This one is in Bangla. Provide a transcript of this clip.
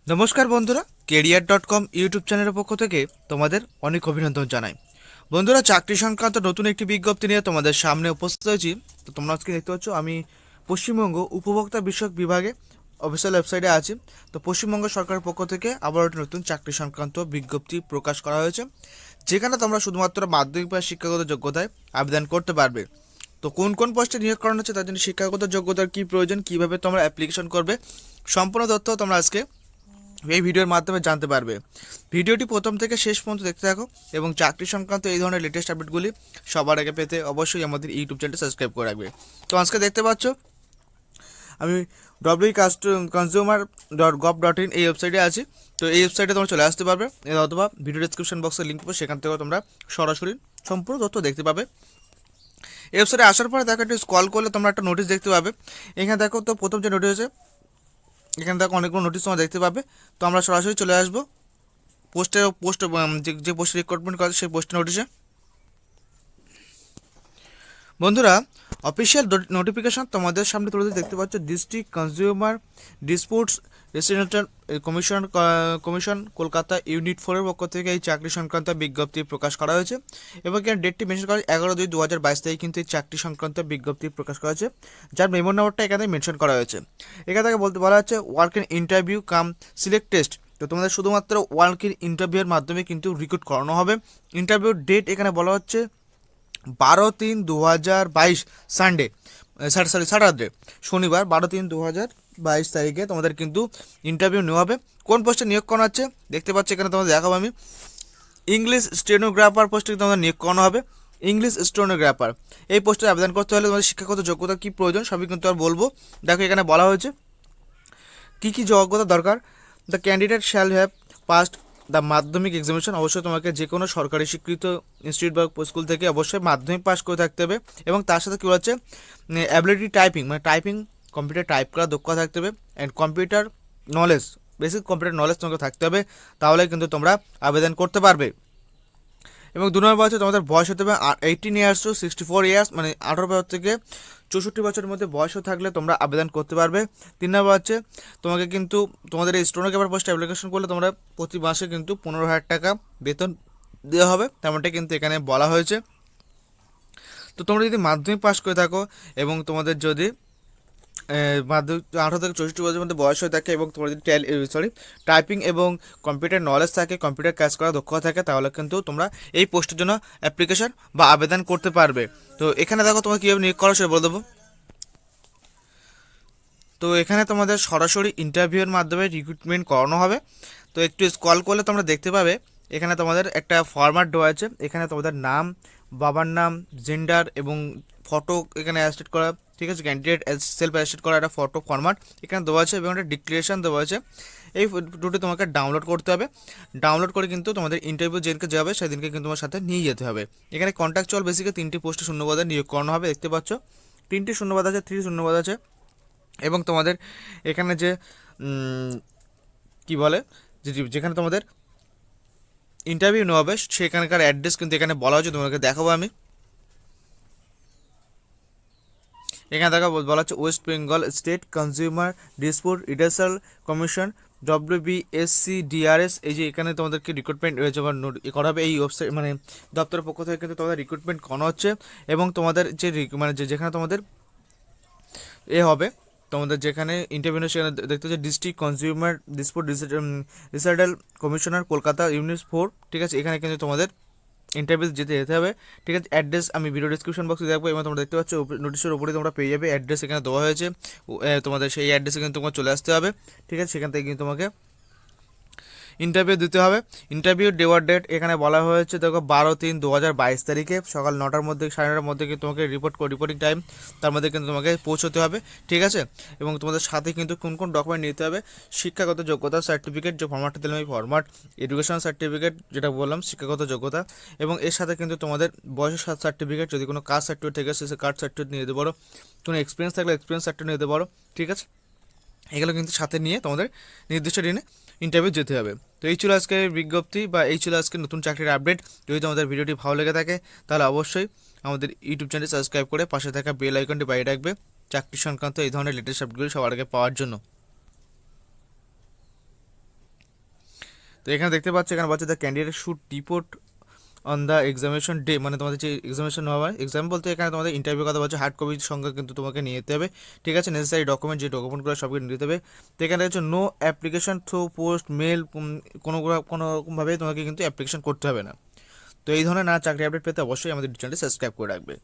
নমস্কার বন্ধুরা, career.com ইউটিউব চ্যানেলের পক্ষ থেকে তোমাদের অনেক অভিনন্দন জানাই। বন্ধুরা, চাকরি সংক্রান্ত নতুন একটি বিজ্ঞপ্তি নিয়ে তোমাদের সামনে উপস্থিত হয়েছি। তো তোমরা আজকে দেখতে পাচ্ছ আমি পশ্চিমবঙ্গ উপভোক্তা বিষয়ক বিভাগে অফিসিয়াল ওয়েবসাইটে আছি। তো পশ্চিমবঙ্গ সরকারের পক্ষ থেকে আবার একটি নতুন চাকরি সংক্রান্ত বিজ্ঞপ্তি প্রকাশ করা হয়েছে, যেখানে তোমরা শুধুমাত্র মাধ্যমিক বা শিক্ষাগত যোগ্যতায় আবেদন করতে পারবে। তো কোন কোন পোস্টে নিয়োগ করানো হচ্ছে, তার জন্য শিক্ষাগত যোগ্যতার কী প্রয়োজন, কীভাবে তোমরা অ্যাপ্লিকেশন করবে, সম্পূর্ণ তথ্য তোমরা আজকে এই ভিডিওর মাধ্যমে জানতে পারবে। ভিডিওটি প্রথম থেকে শেষ পর্যন্ত দেখতে থাকো এবং চাকরি সংক্রান্ত এই ধরনের লেটেস্ট আপডেটগুলি সবার আগে পেতে অবশ্যই আমাদের ইউটিউব চ্যানেলটি সাবস্ক্রাইব করে রাখবে। তো আজকে দেখতে পাচ্ছ আমি www.consumer.gov.in এই ওয়েবসাইটে আছি। তো এই ওয়েবসাইটে তোমরা চলে আসতে পারবে, অথবা ভিডিও ডিসক্রিপশন বক্সে লিঙ্ক পাবে, সেখান থেকে তোমরা সরাসরি সম্পূর্ণ তথ্য দেখতে পাবে। এই ওয়েবসাইটে আসার পরে দেখো একটু স্ক্রল করলে তোমরা একটা নোটিশ দেখতে পাবে। এখানে দেখো, তো প্রথম যে নোটিশ আছে, এখানে দেখো অনেকগুলো নোটিশ তোমরা দেখতে পাবে। তো আমরা সরাসরি চলে আসবো পোস্ট যে পোস্টে রিক্রুটমেন্ট করা সেই পোস্টের নোটিশে। বন্ধুরা, অফিসিয়াল নোটিফিকেশন তোমাদের সামনে তুলে দেখতে পাচ্ছ। District consumer disputes residential commission Kolkata unit 4 এর পক্ষ থেকে এই চাকরি সংক্রান্ত বিজ্ঞপ্তি প্রকাশ করা হয়েছে এবং এর ডেটটি মেনশন করা 11/2/2022 তারিখে কিন্তু এই চাকরি সংক্রান্ত বিজ্ঞপ্তি প্রকাশ করা হয়েছে, যার মেমো নাম্বারটা এখানে মেনশন করা হয়েছে। এখান থেকে বলা হচ্ছে work in interview cum select test. তো তোমাদের শুধুমাত্র ওয়ার্ক ইন ইন্টারভিউয়ের মাধ্যমে কিন্তু রিক্রুট করানো হবে। ইন্টারভিউর ডেট এখানে বলা হচ্ছে 12/3/2022 সানডে, স্যাটারডে, শনিবার 12/3/2022 তারিখে তোমাদের কিন্তু ইন্টারভিউ নেওয়া হবে। কোন পোস্টে নিয়োগ করা হচ্ছে দেখতে পাচ্ছ, এখানে তোমাদের দেখাবো আমি। ইংলিশ স্টেনোগ্রাফার পোস্টে তোমাদের নিয়োগ করানো হবে। ইংলিশ স্টেনোগ্রাফার এই পোস্টে আবেদন করতে হলে তোমাদের শিক্ষাগত যোগ্যতা কী প্রয়োজন সবই কিন্তু আর বলবো। দেখো এখানে বলা হয়েছে কী কী যোগ্যতা দরকার। The candidate shall have passed the মাধ্যমিক এক্সামিনেশন। অবশ্যই তোমাকে যে কোনো সরকারি স্বীকৃত ইনস্টিটিউট বা স্কুল থেকে অবশ্যই মাধ্যমিক পাস করে থাকতে হবে, এবং তার সাথে কী বলছে অ্যাবিলিটি টাইপিং, মানে টাইপিং কম্পিউটার টাইপ করা দক্ষতা থাকতে হবে, and computer knowledge, basic computer knowledge তোমাকে থাকতে হবে, তাহলে কিন্তু তোমরা আবেদন করতে পারবে। এবং 2 নম্বর হচ্ছে তোমাদের বয়স হতে হবে 18 ইয়ার্স টু 64 ইয়ার্স, মানে 18 বছর থেকে 64 বছরের মধ্যে বয়স থাকলে তোমরা আবেদন করতে পারবে। 3 নম্বর হচ্ছে তোমাকে কিন্তু তোমাদের এই স্টেনোগ্রাফার পোস্টে অ্যাপ্লিকেশন করলে তোমরা প্রতি মাসে কিন্তু 15,000 টাকা বেতন দেওয়া হবে, তেমনটা কিন্তু এখানে বলা হয়েছে। তো তোমরা যদি মাধ্যমিক পাস করে থাকো এবং তোমাদের যদি মাধ্যমিক 18 থেকে 64 বছরের মধ্যে বয়স হয়ে থাকে এবং তোমার যদি টাইপিং এবং কম্পিউটার নলেজ থাকে, কম্পিউটার কাজ করা দক্ষতা থাকে, তাহলে কিন্তু তোমরা এই পোস্টের জন্য অ্যাপ্লিকেশন বা আবেদন করতে পারবে। তো এখানে দেখো তোমাকে কীভাবে নিয়োগ করো সেটা বলে দেবো। তো এখানে তোমাদের সরাসরি ইন্টারভিউয়ের মাধ্যমে রিক্রুটমেন্ট করানো হবে। তো একটু স্ক্রল করলে তোমরা দেখতে পাবে এখানে তোমাদের একটা ফরম্যাট দেওয়া আছে। এখানে তোমাদের নাম, বাবার নাম, জেন্ডার এবং ফটো এখানে অ্যাসেট করা, ঠিক আছে, ক্যান্ডিডেট সেলফ অ্যাসেট করা একটা ফটো ফরম্যাট এখানে দেওয়া আছে এবং একটা ডিক্লারেশন দেওয়া আছে। এই ফটোটি তোমাকে ডাউনলোড করতে হবে। ডাউনলোড করে কিন্তু তোমাদের ইন্টারভিউ যেদিনকে যাবে সেদিনকে কিন্তু তোমার সাথে নিয়ে যেতে হবে। এখানে কন্ট্রাকচুয়াল বেসিকে 3টি পোস্টে শূন্যপদে নিয়োগ করানো হবে। দেখতে পাচ্ছ 3টি শূন্যপদ আছে, 3 শূন্যপদ আছে। এবং তোমাদের এখানে যে কি বলে, যেখানে তোমাদের ইন্টারভিউ নেওয়া হবে সেখানকার অ্যাড্রেস কিন্তু এখানে বলা হয়েছে, তোমাকে দেখাবো আমি। এখানে দেখা বলা হচ্ছে West Bengal state consumer dispute redressal commission WBSCDRS। এই যে এখানে তোমাদেরকে রিক্রুটমেন্ট করা হবে এই ওয়েবসাইট, মানে দপ্তরের পক্ষ থেকে কিন্তু তোমাদের রিক্রুটমেন্ট করানো হচ্ছে। এবং তোমাদের যে মানে যেখানে তোমাদের হবে, তোমাদের যেখানে ইন্টারভিউ সেখানে দেখতে হচ্ছে district consumer dispute redressal commissioner Kolkata unit 4, ঠিক আছে। এখানে কিন্তু তোমাদের ইন্টারভিউ যেতে হবে, ঠিক আছে। অ্যাড্রেস আমি ভিডিও ডিসক্রিপশন বক্সে দেখবো এবং তোমরা দেখতে পাচ্ছ নোটিশের উপরে তোমরা পেয়ে যাবে অ্যাড্রেস এখানে দেওয়া হয়েছে। তোমাদের সেই অ্যাড্রেসে কিন্তু তোমার চলে আসতে হবে, ঠিক আছে। সেখান থেকে কিন্তু তোমাকে ইন্টারভিউ দিতে হবে। ইন্টারভিউ দেওয়ার ডেট এখানে বলা হয়েছে দেখো 12/3/2022 তারিখে সকাল 9টার মধ্যে 9:30টার মধ্যে কিন্তু তোমাকে রিপোর্টিং টাইম, তার মধ্যে কিন্তু তোমাকে পৌঁছতে হবে, ঠিক আছে। এবং তোমাদের সাথে কিন্তু কোন কোন ডকুমেন্ট নিতে হবে, শিক্ষাগত যোগ্যতা সার্টিফিকেট, যে ফরম্যাটটা দিলাম এই ফরম্যাট, এডুকেশন সার্টিফিকেট যেটা বললাম শিক্ষাগত যোগ্যতা, এবং এর সাথে কিন্তু তোমাদের বয়সের সার্টিফিকেট, যদি কোনো কাস্ট সার্টিফিকেট থেকে সে কাস্ট সার্টিফিকেট নিয়ে যেতে পারো, কোনো এক্সপিরিয়েন্স থাকলে এক্সপিরিয়েন্স সার্টিফিকেট নিতে পারো, ঠিক আছে। এগুলো কিন্তু সাথে নিয়ে তোমাদের নির্দিষ্ট দিনে ইন্টারভিউ যেতে হবে। তো এই ছিল আজকের বিজ্ঞপ্তি বা এই ছিল আজকে নতুন চাকরির আপডেট। যদি তোমাদের ভিডিওটি ভালো লেগে থাকে তাহলে অবশ্যই আমাদের ইউটিউব চ্যানেল সাবস্ক্রাইব করে পাশে থাকা বেল আইকনটি বাইরে রাখবে চাকরি সংক্রান্ত এই ধরনের লেটেস্ট আপডেটগুলি সবার আগে পাওয়ার জন্য। তো এখানে দেখতে পাচ্ছ, এখানে বলছে the candidate should report on the examination day, মানে তোমাদের যে এক্সামিনেশন হবে, এক্সাম বলতে এখানে তোমাদের ইন্টারভিউ কথা বলছে, হার্ড কপির সঙ্গে কিন্তু তোমাকে নিয়ে যেতে হবে, ঠিক আছে। নেসেসারি ডকুমেন্ট, যে ডকুমেন্টগুলো সবকে নিয়ে যেতে হবে। তো এখানে হচ্ছে no application through post mail, কোনো রকমভাবে তোমাকে কিন্তু অ্যাপ্লিকেশন করতে হবে না। তো এই ধরনের চাকরি আপডেট পেতে অবশ্যই আমাদের চ্যানেলটি সাবস্ক্রাইব করে রাখবে।